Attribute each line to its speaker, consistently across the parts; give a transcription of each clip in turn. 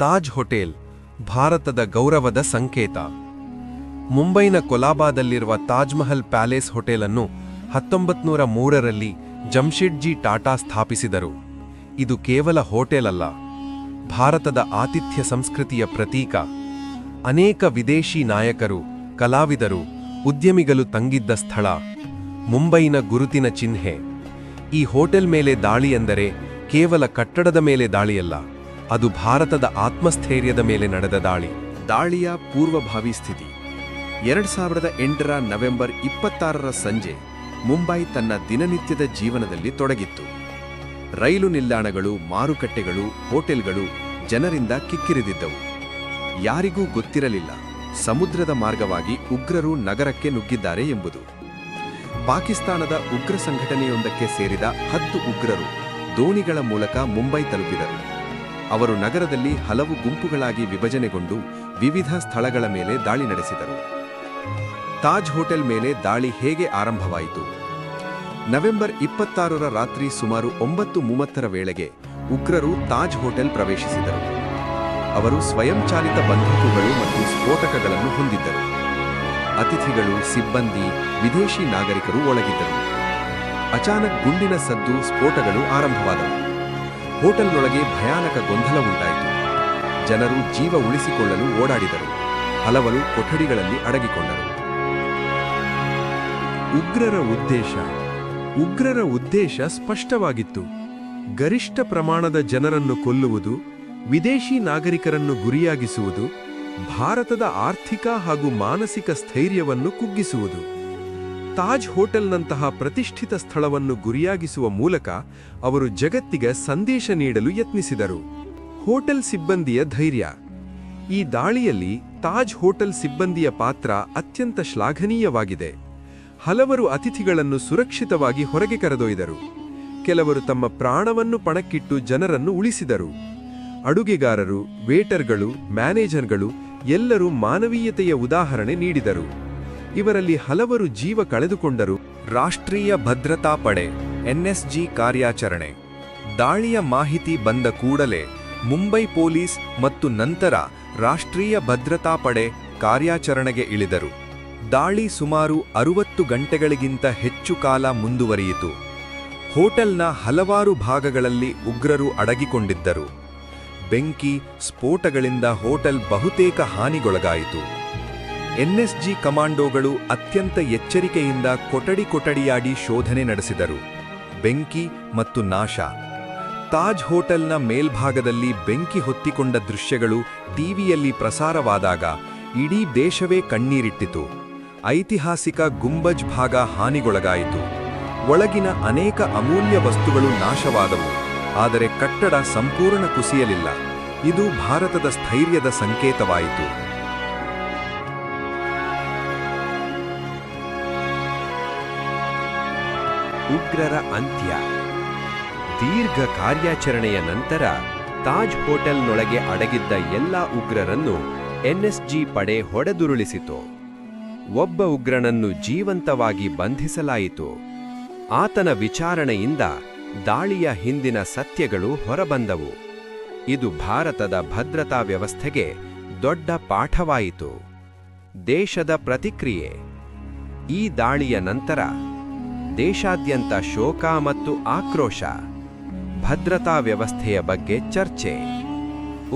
Speaker 1: Taj hotel ಭಾರತದ ಗೌರವದ ಸಂಕೇತ. ಮುಂಬೈನ ಕೊಲಾಬಾದಲ್ಲಿರುವ ತಾಜ್ ಮಹಲ್ ಪ್ಯಾಲೇಸ್ ಹೋಟೆಲನ್ನು 1903ರಲ್ಲಿ ಜಮ್ಶೆಡ್ಜಿ ಟಾಟಾ ಸ್ಥಾಪಿಸಿದರು. ಇದು ಕೇವಲ ಹೋಟೆಲ್ ಅಲ್ಲ, ಭಾರತದ ಆತಿಥ್ಯ ಸಂಸ್ಕೃತಿಯ ಪ್ರತೀಕ. ಅನೇಕ ವಿದೇಶಿ ನಾಯಕರು, ಕಲಾವಿದರು, ಉದ್ಯಮಿಗಳು ತಂಗಿದ್ದ ಸ್ಥಳ, ಮುಂಬೈನ ಗುರುತಿನ ಚಿಹ್ನೆ. ಈ ಹೋಟೆಲ್ ಮೇಲೆ ದಾಳಿ ಎಂದರೆ ಕೇವಲ ಕಟ್ಟಡದ ಮೇಲೆ ದಾಳಿಯಲ್ಲ, ಅದು ಭಾರತದ ಆತ್ಮಸ್ಥೈರ್ಯದ ಮೇಲೆ ನಡೆದ ದಾಳಿ.
Speaker 2: ದಾಳಿಯ ಪೂರ್ವಭಾವಿ ಸ್ಥಿತಿ. 2008ರ ನವೆಂಬರ್ 26ರ ಸಂಜೆ ಮುಂಬೈ ತನ್ನ ದಿನನಿತ್ಯದ ಜೀವನದಲ್ಲಿ ತೊಡಗಿತ್ತು. ರೈಲು ನಿಲ್ದಾಣಗಳು, ಮಾರುಕಟ್ಟೆಗಳು, ಹೋಟೆಲ್ಗಳು ಜನರಿಂದ ಕಿಕ್ಕಿರಿದಿದ್ದವು. ಯಾರಿಗೂ ಗೊತ್ತಿರಲಿಲ್ಲ ಸಮುದ್ರದ ಮಾರ್ಗವಾಗಿ ಉಗ್ರರು ನಗರಕ್ಕೆ ನುಗ್ಗಿದ್ದಾರೆ ಎಂಬುದು. ಪಾಕಿಸ್ತಾನದ ಉಗ್ರ ಸಂಘಟನೆಯೊಂದಕ್ಕೆ ಸೇರಿದ 10 ಉಗ್ರರು ದೋಣಿಗಳ ಮೂಲಕ ಮುಂಬೈ ತಲುಪಿದರು. ಅವರು ನಗರದಲ್ಲಿ ಹಲವು ಗುಂಪುಗಳಾಗಿ ವಿಭಜನೆಗೊಂಡು ವಿವಿಧ ಸ್ಥಳಗಳ ಮೇಲೆ ದಾಳಿ ನಡೆಸಿದರು. ತಾಜ್ ಹೋಟೆಲ್ ಮೇಲೆ ದಾಳಿ ಹೇಗೆ ಆರಂಭವಾಯಿತು? ನವೆಂಬರ್ 26ರ ರಾತ್ರಿ ಸುಮಾರು 9:30ರ ವೇಳೆಗೆ ಉಗ್ರರು ತಾಜ್ ಹೋಟೆಲ್ ಪ್ರವೇಶಿಸಿದರು. ಅವರು ಸ್ವಯಂಚಾಲಿತ ಬಂದೂಕುಗಳು ಮತ್ತು ಸ್ಫೋಟಕಗಳನ್ನು ಹೊಂದಿದ್ದರು. ಅತಿಥಿಗಳು, ಸಿಬ್ಬಂದಿ, ವಿದೇಶಿ ನಾಗರಿಕರು ಒಳಗಿದ್ದರು. ಅಚಾನಕ್ ಗುಂಡಿನ ಸದ್ದು, ಸ್ಫೋಟಗಳು ಆರಂಭವಾದವು. ಹೋಟೆಲ್ನೊಳಗೆ ಭಯಾನಕ ಗೊಂದಲ ಉಂಟಾಯಿತು. ಜನರು ಜೀವ ಉಳಿಸಿಕೊಳ್ಳಲು ಓಡಾಡಿದರು. ಹಲವರು ಕೊಠಡಿಗಳಲ್ಲಿ ಅಡಗಿಕೊಂಡರು.
Speaker 1: ಉಗ್ರರ ಉದ್ದೇಶ ಸ್ಪಷ್ಟವಾಗಿತ್ತು. ಗರಿಷ್ಠ ಪ್ರಮಾಣದ ಜನರನ್ನು ಕೊಲ್ಲುವುದು, ವಿದೇಶಿ ನಾಗರಿಕರನ್ನು ಗುರಿಯಾಗಿಸುವುದು, ಭಾರತದ ಆರ್ಥಿಕ ಹಾಗೂ ಮಾನಸಿಕ ಸ್ಥೈರ್ಯವನ್ನು ಕುಗ್ಗಿಸುವುದು. ತಾಜ್ ಹೋಟೆಲ್ನಂತಹ ಪ್ರತಿಷ್ಠಿತ ಸ್ಥಳವನ್ನು ಗುರಿಯಾಗಿಸುವ ಮೂಲಕ ಅವರು ಜಗತ್ತಿಗೆ ಸಂದೇಶ ನೀಡಲು ಯತ್ನಿಸಿದರು. ಹೋಟೆಲ್ ಸಿಬ್ಬಂದಿಯ ಧೈರ್ಯ. ಈ ದಾಳಿಯಲ್ಲಿ ತಾಜ್ ಹೋಟೆಲ್ ಸಿಬ್ಬಂದಿಯ ಪಾತ್ರ ಅತ್ಯಂತ ಶ್ಲಾಘನೀಯವಾಗಿದೆ. ಹಲವರು ಅತಿಥಿಗಳನ್ನು ಸುರಕ್ಷಿತವಾಗಿ ಹೊರಗೆ ಕರೆದೊಯ್ದರು. ಕೆಲವರು ತಮ್ಮ ಪ್ರಾಣವನ್ನು ಪಣಕ್ಕಿಟ್ಟು ಜನರನ್ನು ಉಳಿಸಿದರು. ಅಡುಗೆಗಾರರು, ವೇಟರ್ಗಳು, ಮ್ಯಾನೇಜರ್ಗಳು ಎಲ್ಲರೂ ಮಾನವೀಯತೆಯ ಉದಾಹರಣೆ ನೀಡಿದರು. ಇವರಲ್ಲಿ ಹಲವರು ಜೀವ ಕಳೆದುಕೊಂಡರು.
Speaker 2: ರಾಷ್ಟ್ರೀಯ ಭದ್ರತಾ ಪಡೆ ಎನ್ಎಸ್ಜಿ ಕಾರ್ಯಾಚರಣೆ. ದಾಳಿಯ ಮಾಹಿತಿ ಬಂದ ಕೂಡಲೇ ಮುಂಬೈ ಪೊಲೀಸ್ ಮತ್ತು ನಂತರ ರಾಷ್ಟ್ರೀಯ ಭದ್ರತಾ ಪಡೆ ಕಾರ್ಯಾಚರಣೆಗೆ ಇಳಿದರು. ದಾಳಿ ಸುಮಾರು 60 ಗಂಟೆಗಳಿಗಿಂತ ಹೆಚ್ಚು ಕಾಲ ಮುಂದುವರಿಯಿತು. ಹೋಟೆಲ್ನ ಹಲವಾರು ಭಾಗಗಳಲ್ಲಿ ಉಗ್ರರು ಅಡಗಿಕೊಂಡಿದ್ದರು. ಬೆಂಕಿ, ಸ್ಫೋಟಗಳಿಂದ ಹೋಟೆಲ್ ಬಹುತೇಕ ಹಾನಿಗೊಳಗಾಯಿತು. ಎನ್ಎಸ್ಜಿ ಕಮಾಂಡೋಗಳು ಅತ್ಯಂತ ಎಚ್ಚರಿಕೆಯಿಂದ ಕೊಠಡಿಯಾಡಿ ಶೋಧನೆ ನಡೆಸಿದರು. ಬೆಂಕಿ ಮತ್ತು ನಾಶ. ತಾಜ್ ಹೋಟೆಲ್ನ ಮೇಲ್ಭಾಗದಲ್ಲಿ ಬೆಂಕಿ ಹೊತ್ತಿಕೊಂಡ ದೃಶ್ಯಗಳು ಟಿವಿಯಲ್ಲಿ ಪ್ರಸಾರವಾದಾಗ ಇಡೀ ದೇಶವೇ ಕಣ್ಣೀರಿಟ್ಟಿತು. ಐತಿಹಾಸಿಕ ಗುಂಬಜ್ ಭಾಗ ಹಾನಿಗೊಳಗಾಯಿತು. ಒಳಗಿನ ಅನೇಕ ಅಮೂಲ್ಯ ವಸ್ತುಗಳು ನಾಶವಾದವು, ಆದರೆ ಕಟ್ಟಡ ಸಂಪೂರ್ಣ ಕುಸಿಯಲಿಲ್ಲ. ಇದು ಭಾರತದ ಸ್ಥೈರ್ಯದ ಸಂಕೇತವಾಯಿತು.
Speaker 3: ಉಗ್ರರ ಅಂತ್ಯ. ದೀರ್ಘ ಕಾರ್ಯಾಚರಣೆಯ ನಂತರ ತಾಜ್ ಹೋಟೆಲ್ನೊಳಗೆ ಅಡಗಿದ್ದ ಎಲ್ಲ ಉಗ್ರರನ್ನು ಎನ್ಎಸ್ಜಿ ಪಡೆ ಹೊಡೆದುರುಳಿಸಿತು. ಒಬ್ಬ ಉಗ್ರನನ್ನು ಜೀವಂತವಾಗಿ ಬಂಧಿಸಲಾಯಿತು. ಆತನ ವಿಚಾರಣೆಯಿಂದ ದಾಳಿಯ ಹಿಂದಿನ ಸತ್ಯಗಳು ಹೊರಬಂದವು. ಇದು ಭಾರತದ ಭದ್ರತಾ ವ್ಯವಸ್ಥೆಗೆ ದೊಡ್ಡ ಪಾಠವಾಯಿತು. ದೇಶದ ಪ್ರತಿಕ್ರಿಯೆ. ಈ ದಾಳಿಯ ನಂತರ ದೇಶಾದ್ಯಂತ ಶೋಕ ಮತ್ತು ಆಕ್ರೋಶ. ಭದ್ರತಾ ವ್ಯವಸ್ಥೆಯ ಬಗ್ಗೆ ಚರ್ಚೆ.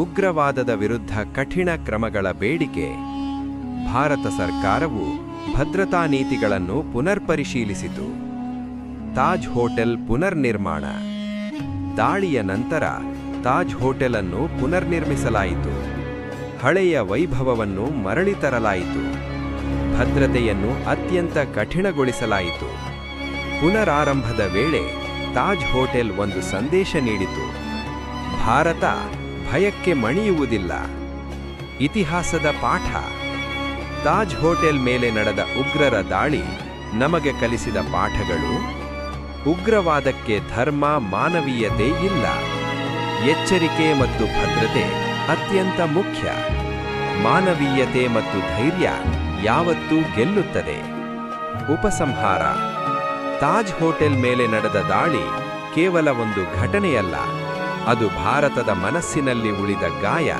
Speaker 3: ಉಗ್ರವಾದದ ವಿರುದ್ಧ ಕಠಿಣ ಕ್ರಮಗಳ ಬೇಡಿಕೆ. ಭಾರತ ಸರ್ಕಾರವು ಭದ್ರತಾ ನೀತಿಗಳನ್ನು ಪುನರ್ಪರಿಶೀಲಿಸಿತು. ತಾಜ್ ಹೋಟೆಲ್ ಪುನರ್ನಿರ್ಮಾಣ. ದಾಳಿಯ ನಂತರ ತಾಜ್ ಹೋಟೆಲ್ ಅನ್ನು ಪುನರ್ನಿರ್ಮಿಸಲಾಯಿತು. ಹಳೆಯ ವೈಭವವನ್ನು ಮರಳಿ ತರಲಾಯಿತು. ಭದ್ರತೆಯನ್ನು ಅತ್ಯಂತ ಕಠಿಣಗೊಳಿಸಲಾಯಿತು. ಪುನರಾರಂಭದ ವೇಳೆ ತಾಜ್ ಹೋಟೆಲ್ ಒಂದು ಸಂದೇಶ ನೀಡಿತು: ಭಾರತ ಭಯಕ್ಕೆ ಮಣಿಯುವುದಿಲ್ಲ. ಇತಿಹಾಸದ ಪಾಠ. ತಾಜ್ ಹೋಟೆಲ್ ಮೇಲೆ ನಡೆದ ಉಗ್ರರ ದಾಳಿ ನಮಗೆ ಕಲಿಸಿದ ಪಾಠಗಳು: ಉಗ್ರವಾದಕ್ಕೆ ಧರ್ಮ, ಮಾನವೀಯತೆ ಇಲ್ಲ. ಎಚ್ಚರಿಕೆ ಮತ್ತು ಭದ್ರತೆ ಅತ್ಯಂತ ಮುಖ್ಯ. ಮಾನವೀಯತೆ ಮತ್ತು ಧೈರ್ಯ ಯಾವತ್ತೂ ಗೆಲ್ಲುತ್ತದೆ. ಉಪಸಂಹಾರ. ತಾಜ್ ಹೋಟೆಲ್ ಮೇಲೆ ನಡೆದ ದಾಳಿ ಕೇವಲ ಒಂದು ಘಟನೆಯಲ್ಲ, ಅದು ಭಾರತದ ಮನಸ್ಸಿನಲ್ಲಿ ಉಳಿದ ಗಾಯ.